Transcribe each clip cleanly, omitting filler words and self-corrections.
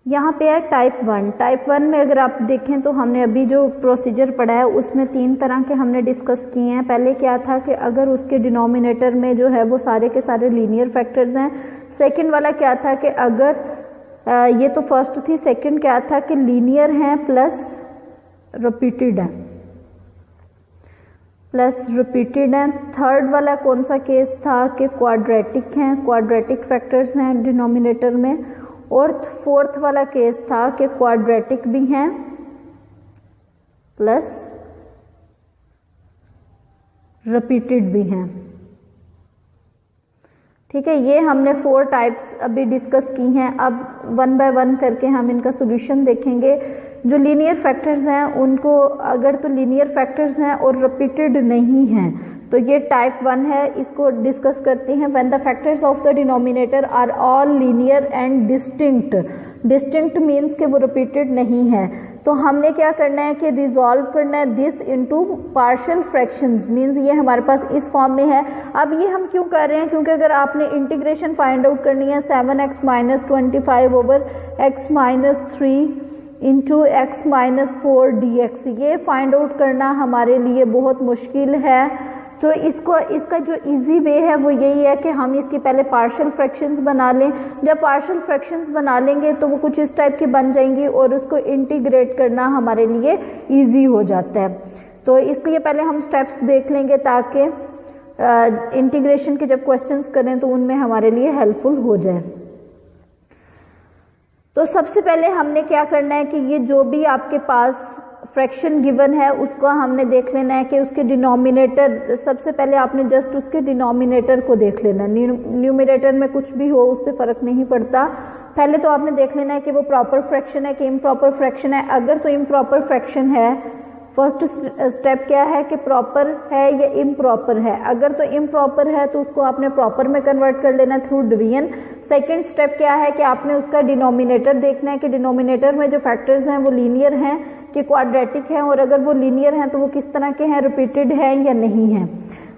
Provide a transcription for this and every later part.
यहाँ पे है टाइप 1। टाइप 1 में अगर आप देखें तो हमने अभी जो प्रोसीजर पढ़ा है उसमें 3 तरह के हमने डिस्कस किए हैं। पहले क्या था कि अगर उसके डिनोमिनेटर में जो है वो सारे के सारे लीनियर फैक्टर्स हैं। सेकंड वाला क्या था कि अगर ये तो फर्स्ट थी, सेकंड क्या था कि लीनियर हैं प्लस रिपीटेड हैं, थर्ड वाला कौन सा केस था कि क्वाड्रेटिक हैं, क्वाड्रेटिक फैक्टर्स हैं डिनोमिनेटर में, और फोर्थ वाला केस था कि क्वाड्रेटिक भी हैं प्लस रिपीटेड भी हैं। ठीक है, ये हमने 4 टाइप्स अभी डिस्कस की हैं। अब 1 बाय 1 करके हम इनका सॉल्यूशन देखेंगे। जो लीनियर फैक्टर्स हैं उनको, अगर तो लीनियर फैक्टर्स हैं और रिपीटेड नहीं हैं तो ये टाइप 1 है, इसको डिस्कस करते हैं। When the factors of the denominator are all linear and distinct, distinct means कि वो रिपीटेड नहीं है, तो हमने क्या करना है कि रिजॉल्व करना है this into partial fractions, means ये हमारे पास इस फॉर्म में है। अब ये हम क्यों कर रहे हैं, क्योंकि अगर आपने इंटीग्रेशन फाइंड आउट करनी है 7x minus 25 over x minus 3 into x minus 4 dx, ये फाइंड आउट करना हमारे लिए बहुत मुश्किल है। तो इसका जो इजी वे है वो यही है कि हम इसकी पहले पार्शियल फ्रैक्शंस बना लें। जब पार्शियल फ्रैक्शंस बना लेंगे तो वो कुछ इस टाइप की बन जाएंगी और उसको इंटीग्रेट करना हमारे लिए इजी हो जाता है। तो इसलिए पहले हम स्टेप्स देख लेंगे ताकि इंटीग्रेशन के जब क्वेश्चंस करें तो उनमें हमारे लिए हेल्पफुल हो जाए। तो सबसे पहले हमने क्या करना है कि ये जो भी आपके पास फ्रैक्शन गिवन है उसको हमने देख लेना है कि उसके डिनोमिनेटर, सबसे पहले आपने जस्ट उसके डिनोमिनेटर को देख लेना है। न्यूमरेटर में कुछ भी हो उससे फर्क नहीं पड़ता, पहले तो आपने देख लेना है कि वो प्रॉपर फ्रैक्शन है कि इम्प्रॉपर फ्रैक्शन है। अगर तो इम्प्रॉपर फ्रैक्शन है, फर्स्ट स्टेप क्या है कि प्रॉपर है या इम्प्रॉपर है। अगर तो इम्प्रॉपर है तो उसको आपने प्रॉपर में कन्वर्ट कर लेना थ्रू डिवीजन। सेकंड स्टेप क्या है कि आपने उसका डिनोमिनेटर देखना है कि डिनोमिनेटर में जो फैक्टर्स हैं वो लीनियर हैं कि क्वाड्रेटिक हैं, और अगर वो लीनियर हैं तो वो किस तरह के हैं, रिपीटेड हैं या नहीं हैं।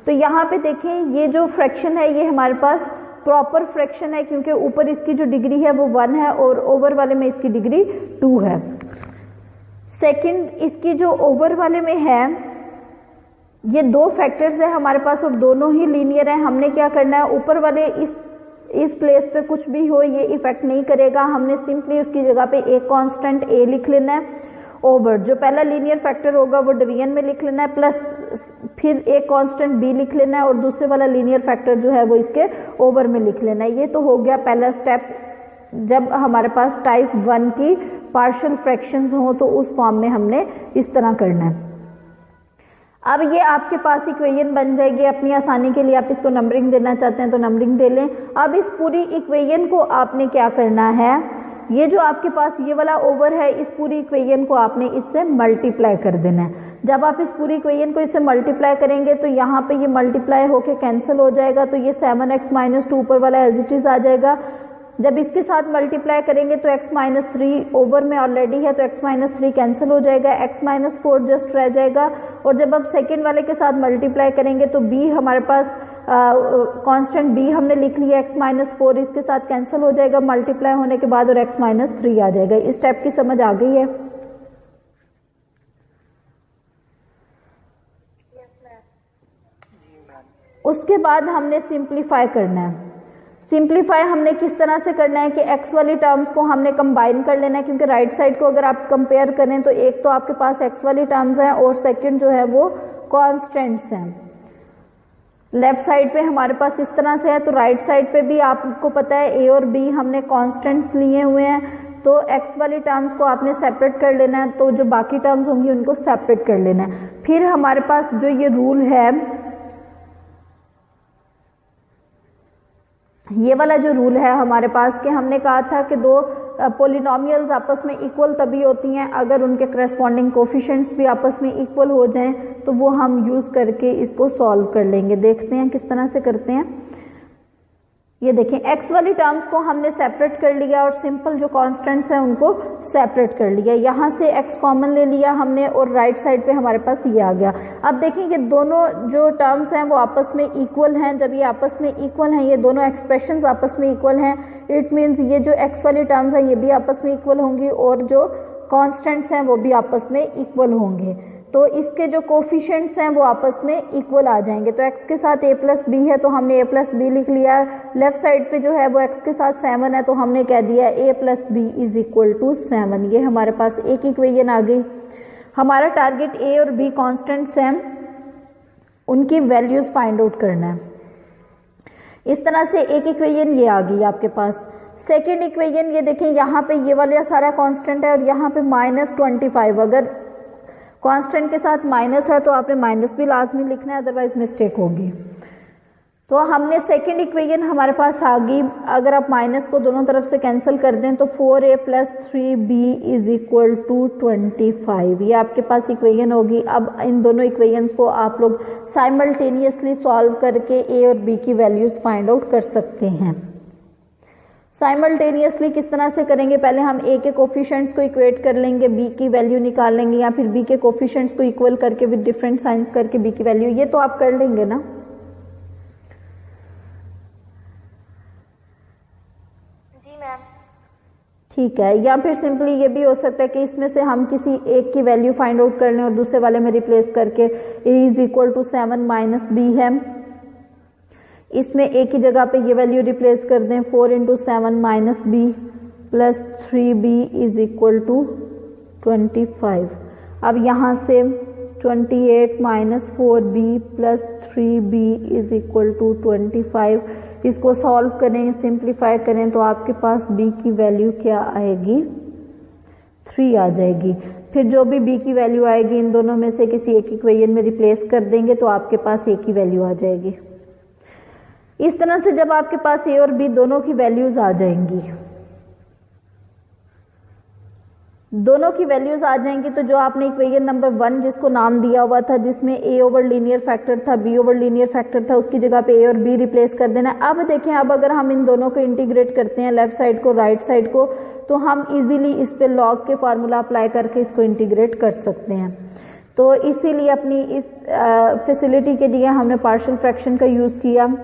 तो यहाँ पे देखें ये जो फ्रैक्शन है ये हमारे पास प्रॉपर फ्रैक्शन है क्योंकि ऊपर इसकी जो डिग्री है वो 1 है और ओवर वाले में इसकी डिग्री 2 है। सेकंड, इसकी जो ओवर वाले में है ये 2 फैक्टर्स है हमारे पास और दोनों ही लीनियर है। हमने क्या करना है, ऊपर वाले इस प्लेस पे कुछ भी हो ये इफेक्ट नहीं करेगा, हमने सिंपली उसकी जगह पे एक कांस्टेंट a लिख लेना है। ओवर जो पहला लीनियर फैक्टर होगा वो डिवीजन में लिख लेना है, प्लस फिर एक कांस्टेंट b लिख लेना है और दूसरे वाला लीनियर फैक्टर जो है वो इसके ओवर में लिख लेना है। ये तो हो गया पहला स्टेप। जब हमारे पास टाइप 1 की पार्शियल फ्रैक्शंस हो तो उस फॉर्म में हमने इस तरह करना है। अब ये आपके पास इक्वेशन बन जाएगी। अपनी आसानी के लिए आप इसको नंबरिंग देना चाहते हैं तो नंबरिंग दे लें। अब इस पूरी इक्वेशन को आपने क्या करना है, ये जो आपके पास ये वाला ओवर है इस पूरी इक्वेशन को आपने इससे मल्टीप्लाई कर देना है। जब आप इस पूरी इक्वेशन को इससे मल्टीप्लाई करेंगे तो यहाँ पे ये मल्टीप्लाई होके कैंसिल हो जाएगा, तो ये 7x माइनस 2 ऊपर वाला एज इट इज आ जाएगा। जब इसके साथ मल्टीप्लाई करेंगे तो x माइनस 3 ओवर में ऑलरेडी है तो x माइनस 3 कैंसिल हो जाएगा, x माइनस 4 जस्ट रह जाएगा। और जब आप सेकेंड वाले के साथ मल्टीप्लाई करेंगे तो b हमारे पास कांस्टेंट b हमने लिख लिया, x माइनस 4 इसके साथ कैंसिल हो जाएगा मल्टीप्लाई होने के बाद और x माइनस 3 आ जाएगा। इस स्टेप की समझ आ गई है? उसके बाद हमने सिंप्लीफाई करना है। सिंप्लीफाई हमने किस तरह से करना है कि x वाली टर्म्स को हमने कंबाइन कर लेना है, क्योंकि राइट साइड को अगर आप कंपेयर करें तो एक तो आपके पास x वाली टर्म्स हैं और सेकंड जो है वो कांस्टेंट्स हैं। लेफ्ट साइड पे हमारे पास इस तरह से है तो राइट साइड पे भी आपको पता है a और b हमने कांस्टेंट्स लिए हुए हैं, तो x वाली टर्म्स को आपने सेपरेट कर लेना है, तो जो बाकी टर्म्स होंगी उनको सेपरेट कर लेना है। फिर हमारे पास जो ये रूल है, ये वाला जो रूल है हमारे पास कि हमने कहा था कि 2 पॉलिनोमियल्स आपस में इक्वल तभी होती हैं अगर उनके करस्पॉन्डिंग कोफिशिएंट्स भी आपस में इक्वल हो जाएं, तो वो हम यूज़ करके इसको सॉल्व कर लेंगे। देखते हैं किस तरह से करते हैं। ये देखें x वाली टर्म्स को हमने सेपरेट कर लिया और सिंपल जो कांस्टेंट्स हैं उनको सेपरेट कर लिया। यहाँ से x कॉमन ले लिया हमने और राइट साइड पे हमारे पास ये आ गया। अब देखें ये दोनों जो टर्म्स हैं वो आपस में इक्वल हैं। जब ये आपस में इक्वल हैं, ये दोनों एक्सप्रेशंस आपस में इक्वल हैं, इट मीन्स ये जो x वाली टर्म्स हैं ये भी आपस में इक्वल होंगी और जो कॉन्स्टेंट्स हैं वो भी आपस में इक्वल होंगे। तो इसके जो कोफिशिएंट्स हैं वो आपस में इक्वल आ जाएंगे। तो x के साथ a प्लस बी है तो हमने a प्लस बी लिख लिया। लेफ्ट साइड पे जो है वो x के साथ 7 है तो हमने कह दिया a plus B is equal to 7। ये हमारे पास एक इक्वेशन आ गई। हमारा टारगेट a और b कॉन्स्टेंट्स हैं, उनकी वैल्यूज फाइंड आउट करना है। इस तरह से एक इक्वेशन ये आ गई आपके पास। सेकेंड इक्वेशन ये देखें, यहाँ पे ये वाला सारा कांस्टेंट है और यहाँ पे -25। अगर कांस्टेंट के साथ माइनस है तो आपने माइनस भी लाजमी लिखना है, अदरवाइज मिस्टेक होगी। तो हमने सेकेंड इक्वेशन हमारे पास आ गई। अगर आप माइनस को दोनों तरफ से कैंसिल कर दें तो 4a plus 3b is equal to 25। ये आपके पास इक्वेशन होगी। अब इन दोनों इक्वेशंस को आप लोग साइमल्टेनियसली सॉल्व करके a और b की वैल्यूज फाइंड आउट कर सकते हैं। साइमल्टेनियसली किस तरह से करेंगे, पहले हम a के कोफिशिएंट्स को इक्वेट कर लेंगे, b की वैल्यू निकाल लेंगे, या फिर b के कोफिशिएंट्स को इक्वल करके विद डिफरेंट साइंस करके b की वैल्यू, ये तो आप कर लेंगे ना। जी मैम। ठीक है, या फिर सिंपली ये भी हो सकता है कि इसमें से हम किसी एक की वैल्यू फाइंड आउट कर लें और दूसरे वाले में रिप्लेस करके a is equal to 7 minus b है, इसमें a की जगह पे ये वैल्यू रिप्लेस कर दें 4 into 7 minus B plus 3b is equal to 25। अब यहाँ से 28 minus 4b plus 3b is equal to 25। इसको सॉल्व करें, सिंप्लीफाई करें तो आपके पास b की वैल्यू क्या आएगी, 3 आ जाएगी। फिर जो भी b की वैल्यू आएगी इन दोनों में से किसी एक इक्वेशन में रिप्लेस कर देंगे तो आपके पास a की वैल्यू आ जाएगी। इस तरह से जब आपके पास a और b दोनों की वैल्यूज आ जाएंगी, दोनों की वैल्यूज आ जाएंगी, तो जो आपने इक्वेशन नंबर 1 जिसको नाम दिया हुआ था, जिसमें a ओवर लीनियर फैक्टर था, b ओवर लीनियर फैक्टर था, उसकी जगह पे a और b रिप्लेस कर देना। अब देखें, अब अगर हम इन दोनों को इंटीग्रेट करते हैं, लेफ्ट साइड को राइट साइड को, तो हम इजीली इस पे लॉग के फार्मूला अप्लाई करके इसको इंटीग्रेट कर सकते हैं। तो इसीलिए अपनी इस फैसिलिटी के लिए हमने पार्शियल फ्रैक्शन का यूज किया।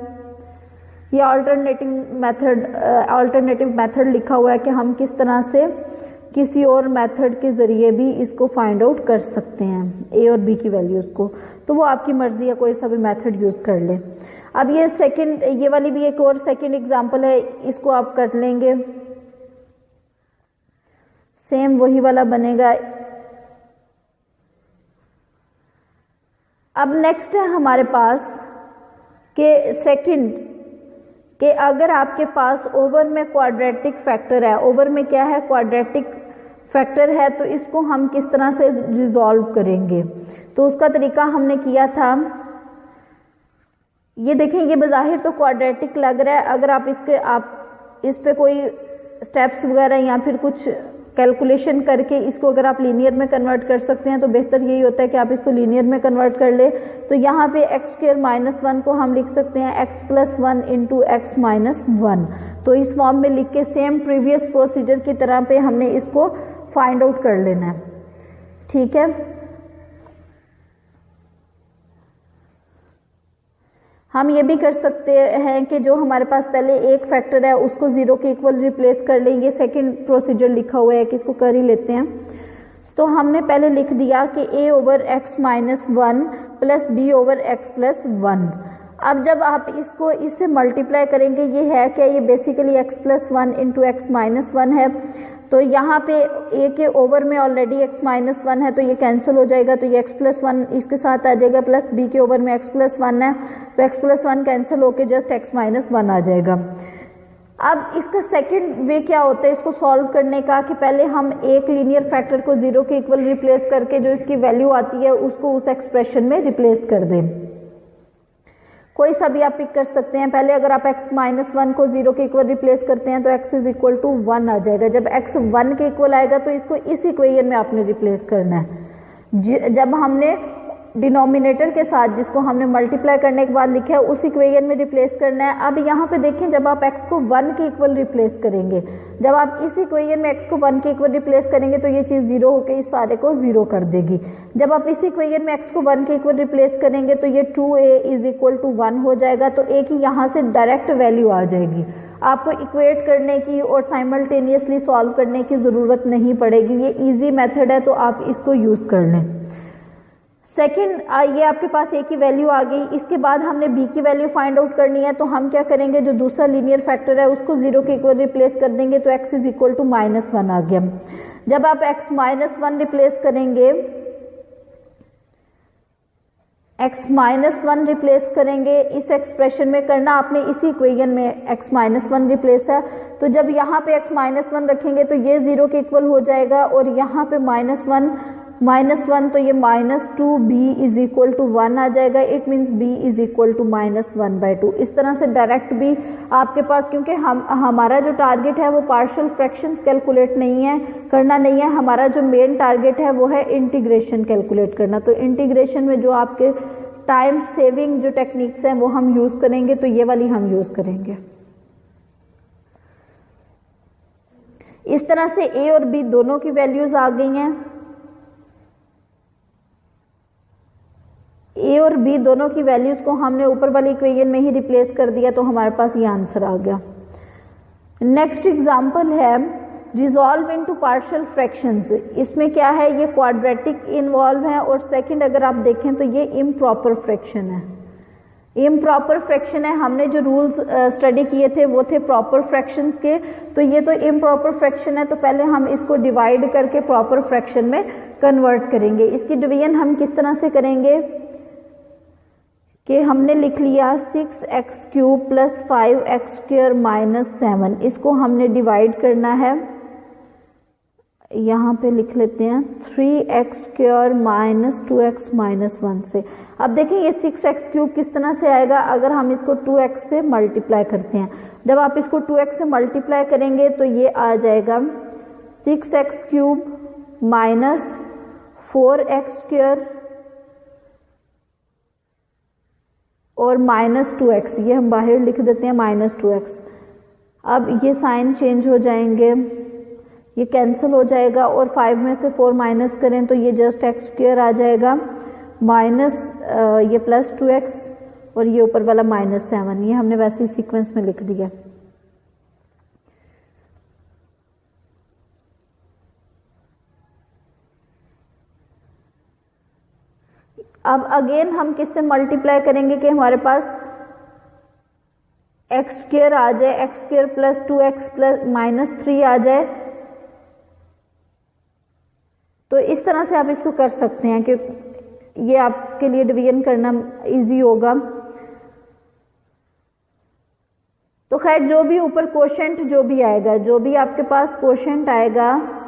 ये अल्टरनेटिव मेथड लिखा हुआ है कि हम किस तरह से किसी और मेथड के ज़रिए भी इसको फाइंड आउट कर सकते हैं a और b की वैल्यूज़ को। तो वो आपकी मर्ज़ी है, कोई सा भी मेथड यूज़ कर ले। अब ये वाली भी एक और सेकंड एग्जांपल है, इसको आप कर लेंगे, सेम वही वाला बनेगा। अब नेक्स्ट है हमारे पास के सेकंड कि अगर आपके पास ओवर में क्वाड्रेटिक फैक्टर है, ओवर में क्या है, क्वाड्रेटिक फैक्टर है, तो इसको हम किस तरह से रिजॉल्व करेंगे। तो उसका तरीका हमने किया था, ये देखें, ये बज़ाहिर तो क्वाड्रेटिक लग रहा है, अगर आप इस पे कोई स्टेप्स वगैरह या फिर कुछ कैलकुलेशन करके इसको अगर आप लीनियर में कन्वर्ट कर सकते हैं तो बेहतर यही होता है कि आप इसको लीनियर में कन्वर्ट कर ले। तो यहाँ पे x स्क्वायर माइनस 1 को हम लिख सकते हैं x plus 1 into x minus 1। तो इस फॉर्म में लिख के सेम प्रीवियस प्रोसीजर की तरह पे हमने इसको फाइंड आउट कर लेना है। ठीक है, हम ये भी कर सकते हैं कि जो हमारे पास पहले एक फैक्टर है उसको 0 के इक्वल रिप्लेस कर लेंगे। सेकंड प्रोसीजर लिखा हुआ है कि इसको कर ही लेते हैं। तो हमने पहले लिख दिया कि a over X minus 1 plus B over X plus 1। अब जब आप इसको इससे मल्टीप्लाई करेंगे, ये है क्या, ये basically x plus 1 into x minus 1 है। तो यहाँ पे a के ओवर में ऑलरेडी x माइनस 1 है तो ये कैंसिल हो जाएगा, तो ये x प्लस 1 इसके साथ आ जाएगा, प्लस b के ओवर में x प्लस 1 है तो x प्लस 1 कैंसिल होके जस्ट x माइनस 1 आ जाएगा। अब इसका सेकंड वे क्या होता है इसको सॉल्व करने का, कि पहले हम एक लीनियर फैक्टर को 0 के इक्वल रिप्लेस करके जो इसकी वैल्यू आती है उसको उस एक्सप्रेशन में रिप्लेस कर दें। कोई सा भी आप पिक कर सकते हैं। पहले अगर आप x माइनस 1 को 0 के इक्वल रिप्लेस करते हैं तो x इज इक्वल टू 1 आ जाएगा। जब x 1 के इक्वल आएगा तो इसको इस इक्वेशन में आपने रिप्लेस करना है। जब हमने डिनोमिनेटर के साथ जिसको हमने मल्टीप्लाई करने के बाद लिखा है उस इक्वेशन में रिप्लेस करना है। अब यहाँ पे देखें, जब आप x को 1 के इक्वल रिप्लेस करेंगे, जब आप इस इक्वेशन में x को 1 के इक्वल रिप्लेस करेंगे तो ये चीज़ 0 होकर इस सारे को 0 कर देगी। जब आप इस इक्वेशन में x को 1 के इक्वल रिप्लेस करेंगे तो ये 2a इज इक्वल टू 1 हो जाएगा। तो a की यहाँ से डायरेक्ट वैल्यू आ जाएगी, आपको इक्वेट करने की और साइमल्टेनियसली सॉल्व करने की ज़रूरत नहीं पड़ेगी। ये ईजी मेथड है, तो आप इसको यूज़ कर लें। सेकंड, ये आपके पास a की वैल्यू आ गई। इसके बाद हमने b की वैल्यू फाइंड आउट करनी है, तो हम क्या करेंगे, जो दूसरा लीनियर फैक्टर है उसको 0 के इक्वल रिप्लेस कर देंगे, तो x इज इक्वल टू -1 आ गया। जब आप x -1 रिप्लेस करेंगे, इस एक्सप्रेशन में करना आपने इसी इक्वेशन में x -1 रिप्लेस है, तो जब यहाँ पे x -1 रखेंगे तो ये 0 के इक्वल हो जाएगा, और यहाँ पे -1 तो ये -2b इज इक्वल टू 1 आ जाएगा। It means b is equal to -1/2। इस तरह से डायरेक्ट भी आपके पास, क्योंकि हमारा जो टारगेट है वो पार्शियल फ्रैक्शंस कैलकुलेट करना नहीं है, हमारा जो मेन टारगेट है वो है इंटीग्रेशन कैलकुलेट करना। तो इंटीग्रेशन में जो आपके टाइम सेविंग जो टेक्निक्स हैं वो हम यूज़ करेंगे, तो ये वाली हम यूज़ करेंगे। इस तरह से a और b दोनों की वैल्यूज आ गई हैं। a और b दोनों की वैल्यूज को हमने ऊपर वाली इक्वेशन में ही रिप्लेस कर दिया, तो हमारे पास ये आंसर आ गया। नेक्स्ट एग्जांपल है रिजॉल्व इनटू पार्शियल फ्रैक्शंस। इसमें क्या है, ये क्वाड्रेटिक इन्वॉल्व है, और सेकंड अगर आप देखें तो ये इम्प्रॉपर फ्रैक्शन है। इम्प्रॉपर फ्रैक्शन है, हमने जो रूल्स स्टडी किए थे वो थे प्रॉपर फ्रैक्शंस के, तो ये तो इम्प्रॉपर फ्रैक्शन है, तो पहले हम इसको डिवाइड करके प्रॉपर फ्रैक्शन में कन्वर्ट करेंगे। इसकी डिवीजन हम किस तरह से करेंगे कि हमने लिख लिया 6x³ + 5x² - 7, इसको हमने डिवाइड करना है। यहाँ पे लिख लेते हैं 3x² - 2x - 1 से। अब देखें ये 6x³ किस तरह से आएगा, अगर हम इसको 2x से मल्टीप्लाई करते हैं। जब आप इसको 2x से मल्टीप्लाई करेंगे तो ये आ जाएगा 6x³ - 4x² और -2x, ये हम बाहर लिख देते हैं -2x। अब ये साइन चेंज हो जाएंगे, ये कैंसिल हो जाएगा, और 5 में से 4 माइनस करें तो ये जस्ट x² आ जाएगा, माइनस ये +2x और ये ऊपर वाला -7। ये हमने वैसे ही सीक्वेंस में लिख दिया। अब अगेन हम किससे मल्टीप्लाई करेंगे कि हमारे पास x² आ जाए, x² + 2x + -3 आ जाए। तो इस तरह से आप इसको कर सकते हैं कि ये आपके लिए डिवीजन करना इजी होगा। तो खैर जो भी ऊपर कोशेंट जो भी आएगा, जो भी आपके पास कोशेंट आएगा,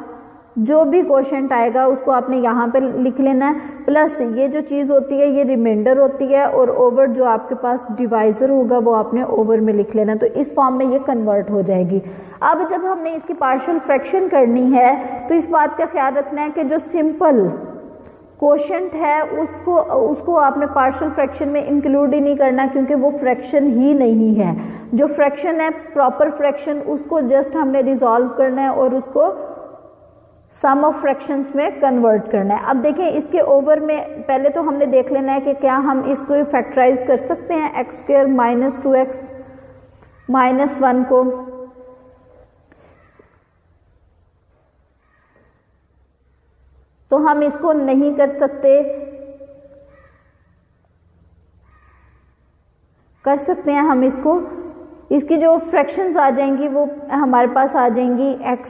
जो भी कोशेंट आएगा उसको आपने यहाँ पे लिख लेना है, प्लस ये जो चीज़ होती है ये रिमाइंडर होती है, और ओवर जो आपके पास डिवाइजर होगा वो आपने ओवर में लिख लेना। तो इस फॉर्म में ये कन्वर्ट हो जाएगी। अब जब हमने इसकी पार्शियल फ्रैक्शन करनी है तो इस बात का ख्याल रखना है कि जो सिंपल कोशेंट है उसको आपने पार्शियल फ्रैक्शन में इंक्लूड ही नहीं करना, क्योंकि वो फ्रैक्शन ही नहीं है। जो फ्रैक्शन है प्रॉपर फ्रैक्शन, उसको जस्ट हमने रिजॉल्व करना है और उसको सम ऑफ फ्रैक्शंस में कन्वर्ट करना है। अब देखें इसके ओवर में पहले तो हमने देख लेना है कि क्या हम इसको फैक्टराइज कर सकते हैं x² - 2x - 1 को। तो हम इसको नहीं कर सकते, कर सकते हैं हम इसको। इसकी जो फ्रैक्शंस आ जाएंगी वो हमारे पास आ जाएंगी x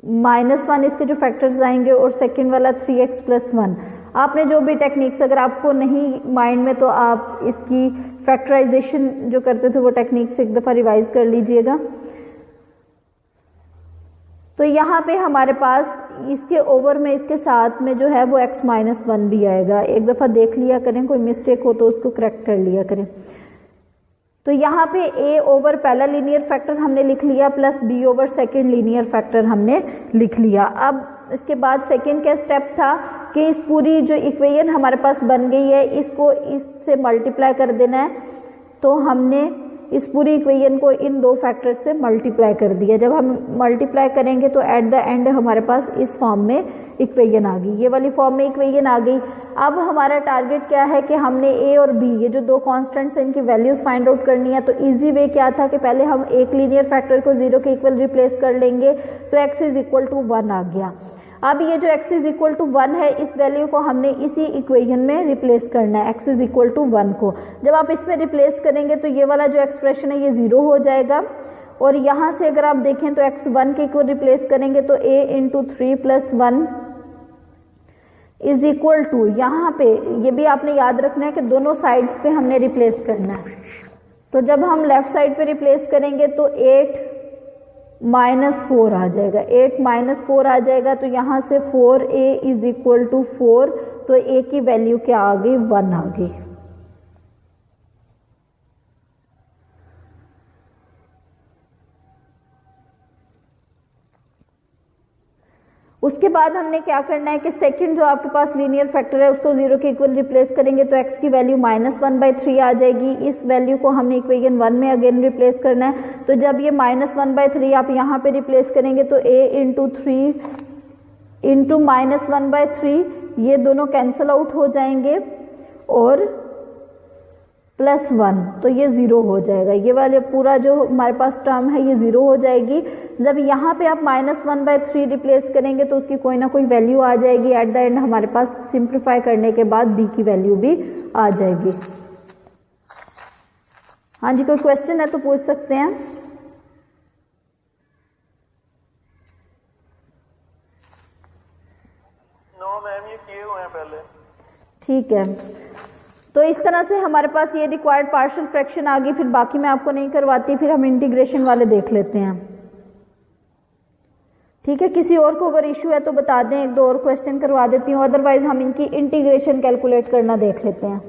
-1, इसके जो फैक्टर्स आएंगे, और सेकंड वाला 3x + 1। आपने जो भी टेक्निक्स अगर आपको नहीं माइंड में तो आप इसकी फैक्टराइजेशन जो करते थे वो टेक्निक्स एक दफ़ा रिवाइज कर लीजिएगा। तो यहाँ पे हमारे पास इसके ओवर में इसके साथ में जो है वो x - 1 भी आएगा। एक दफ़ा देख लिया करें, कोई मिस्टेक हो तो उसको करेक्ट कर लिया करें। तो यहाँ पे a ओवर पहला लीनियर फैक्टर हमने लिख लिया, plus b over second linear factor हमने लिख लिया। अब इसके बाद सेकंड क्या स्टेप था कि इस पूरी जो इक्वेशन हमारे पास बन गई है इसको इससे मल्टीप्लाई कर देना है। तो हमने इस पूरी इक्वेशन को इन दो फैक्टर से मल्टीप्लाई कर दिया। जब हम मल्टीप्लाई करेंगे तो एट द एंड हमारे पास इस फॉर्म में इक्वेशन आ गई, ये वाली फॉर्म में इक्वेशन आ गई। अब हमारा टारगेट क्या है कि हमने ए और बी ये जो दो कांस्टेंट्स हैं इनकी वैल्यूज फाइंड आउट करनी है। तो इजी वे क्या था कि पहले हम एक लीनियर फैक्टर को 0 के इक्वल रिप्लेस कर लेंगे, तो x इज इक्वल टू 1 आ गया। अब ये जो x इज इक्वल टू 1 है इस वैल्यू को हमने इसी इक्वेशन में रिप्लेस करना है, x इज इक्वल टू 1 को। जब आप इसमें रिप्लेस करेंगे तो ये वाला जो एक्सप्रेशन है ये 0 हो जाएगा, और यहाँ से अगर आप देखें तो x 1 के इक्वल रिप्लेस करेंगे तो a into 3 plus 1 is equal to, यहाँ पे ये भी आपने याद रखना है कि दोनों साइड्स पे हमने रिप्लेस करना है। तो जब हम लेफ्ट साइड पे रिप्लेस करेंगे तो 8 माइनस 4 आ जाएगा, 8 माइनस 4 आ जाएगा। तो यहाँ से 4a इज इक्वल टू 4, तो a की वैल्यू क्या आ गई, 1 आ गई। उसके बाद हमने क्या करना है कि सेकंड जो आपके पास लीनियर फैक्टर है उसको 0 के इक्वल रिप्लेस करेंगे तो x की वैल्यू -1/3 आ जाएगी। इस वैल्यू को हमने इक्वेशन 1 में अगेन रिप्लेस करना है। तो जब ये -1/3 आप यहाँ पे रिप्लेस करेंगे तो a इंटू 3 इंटू -1/3 ये दोनों कैंसल आउट हो जाएंगे, और +1 तो ये 0 हो जाएगा। ये वाले पूरा जो हमारे पास टर्म है ये 0 हो जाएगी। जब यहाँ पे आप -1/3 रिप्लेस करेंगे तो उसकी कोई ना कोई वैल्यू आ जाएगी। एट द एंड हमारे पास सिंप्लीफाई करने के बाद b की वैल्यू भी आ जाएगी। हाँ जी, कोई क्वेश्चन है तो पूछ सकते हैं। नो मैम, ये किए हुए हैं पहले। ठीक है, तो इस तरह से हमारे पास ये रिक्वायर्ड पार्शियल फ्रैक्शन आ गई। फिर बाकी मैं आपको नहीं करवाती, फिर हम इंटीग्रेशन वाले देख लेते हैं। ठीक है, किसी और को अगर इशू है तो बता दें, एक दो और क्वेश्चन करवा देती हूँ, अदरवाइज हम इनकी इंटीग्रेशन कैलकुलेट करना देख लेते हैं।